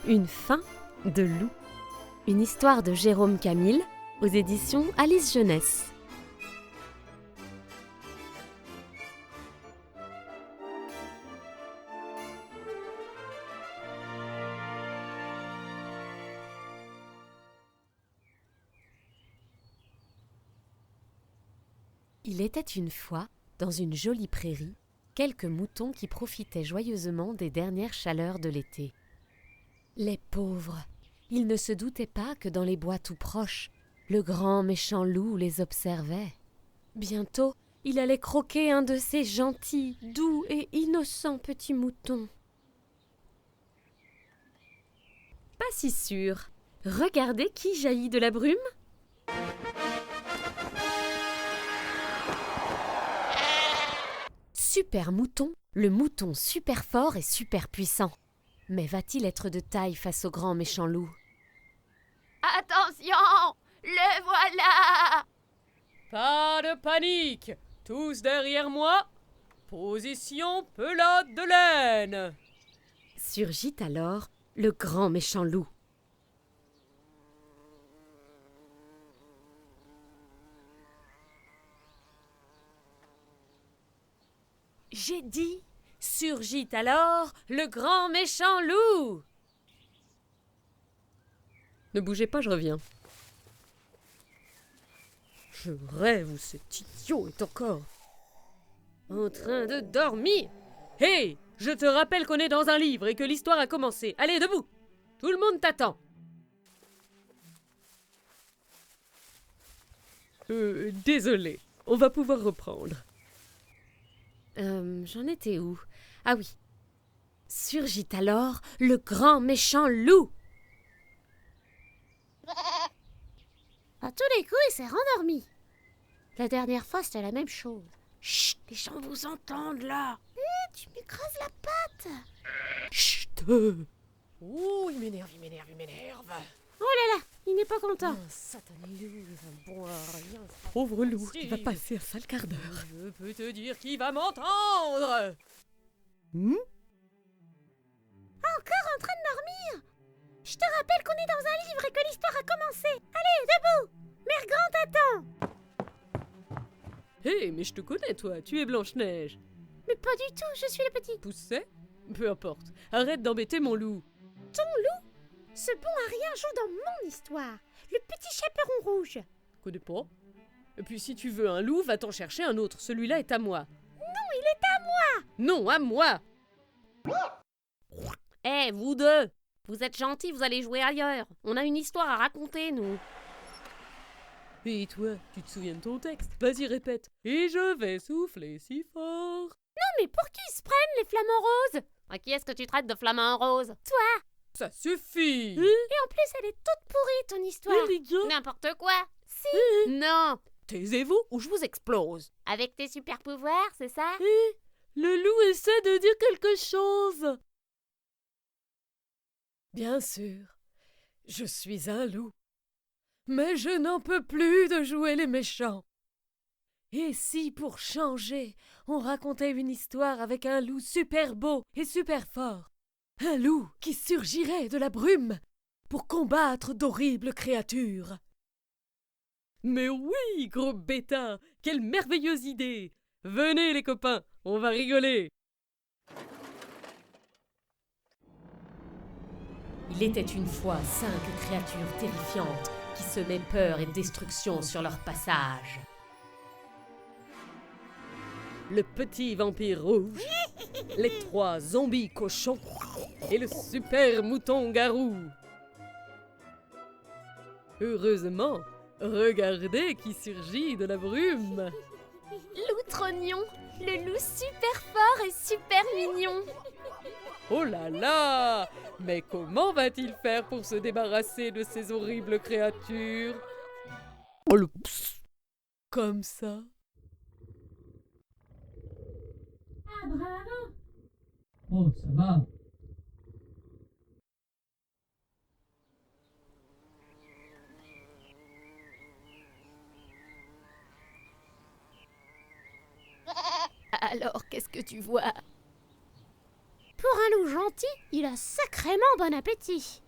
Une fin de loup. Une histoire de Jérôme Camille aux éditions Alice Jeunesse. Il était une fois, dans une jolie prairie, quelques moutons qui profitaient joyeusement des dernières chaleurs de l'été. Les pauvres! Ils ne se doutaient pas que dans les bois tout proches, le grand méchant loup les observait. Bientôt, il allait croquer un de ces gentils, doux et innocents petits moutons. Pas si sûr. Regardez qui jaillit de la brume. Super mouton, le mouton super fort et super puissant. Mais va-t-il être de taille face au grand méchant loup? Attention! Le voilà! Pas de panique! Tous derrière moi! Position pelote de laine! Surgit alors le grand méchant loup. J'ai dit, surgit alors le grand méchant loup. Ne bougez pas, je reviens. Je rêve où cet idiot est encore en train de dormir. Hé, je te rappelle qu'on est dans un livre et que l'histoire a commencé. Allez, debout! Tout le monde t'attend. Désolé, on va pouvoir reprendre. J'en étais où? Ah oui. Surgit alors le grand méchant loup. À tous les coups, il s'est rendormi. La dernière fois, c'était la même chose. Chut, les gens vous entendent là. Tu m'écrases la patte. Chut! Oh, il m'énerve. Oh là là, il n'est pas content. Satané loup, il va me boire rien. Pauvre loup, il va passer un sale quart d'heure. Je peux te dire qu'il va m'entendre. Encore en train de dormir. Je te rappelle qu'on est dans un livre et que l'histoire a commencé. Allez, debout. Mère Grand t'attend. Hé, mais je te connais, toi, tu es Blanche-Neige. Mais pas du tout, je suis le petit. Pousset? Peu importe, arrête d'embêter mon loup. Ton loup? Ce bon à rien joue dans mon histoire. Le petit chaperon rouge. Connais pas? Et puis si tu veux un loup, va t'en chercher un autre, celui-là est à moi. Non, il est à moi. Non, à moi! Eh, vous deux, vous êtes gentils, vous allez jouer ailleurs. On a une histoire à raconter, nous. Et toi, tu te souviens de ton texte? Vas-y, répète. Et je vais souffler si fort. Non, mais pour qui ils se prennent, les flamants roses? À qui est-ce que tu traites de flamant rose? Toi. Ça suffit! Et en plus, elle est toute pourrie, ton histoire. les gars! N'importe quoi. Si. Non. Taisez-vous ou je vous explose! Avec tes super pouvoirs, c'est ça? Le loup essaie de dire quelque chose! Bien sûr, je suis un loup. Mais je n'en peux plus de jouer les méchants. Et si, pour changer, on racontait une histoire avec un loup super beau et super fort? Un loup qui surgirait de la brume pour combattre d'horribles créatures. Mais oui, gros bêta, quelle merveilleuse idée! Venez les copains, on va rigoler! Il était une fois 5 créatures terrifiantes qui semaient peur et destruction sur leur passage. Le petit vampire rouge, les 3 zombies cochons et le super mouton garou. Heureusement, regardez qui surgit de la brume. Loutrognon, le loup super fort et super mignon. Oh là là! Mais comment va-t-il faire pour se débarrasser de ces horribles créatures? Oh le pss! Comme ça? Ah, bravo! Oh, ça va. Alors, qu'est-ce que tu vois? Pour un loup gentil, petit, il a sacrément bon appétit.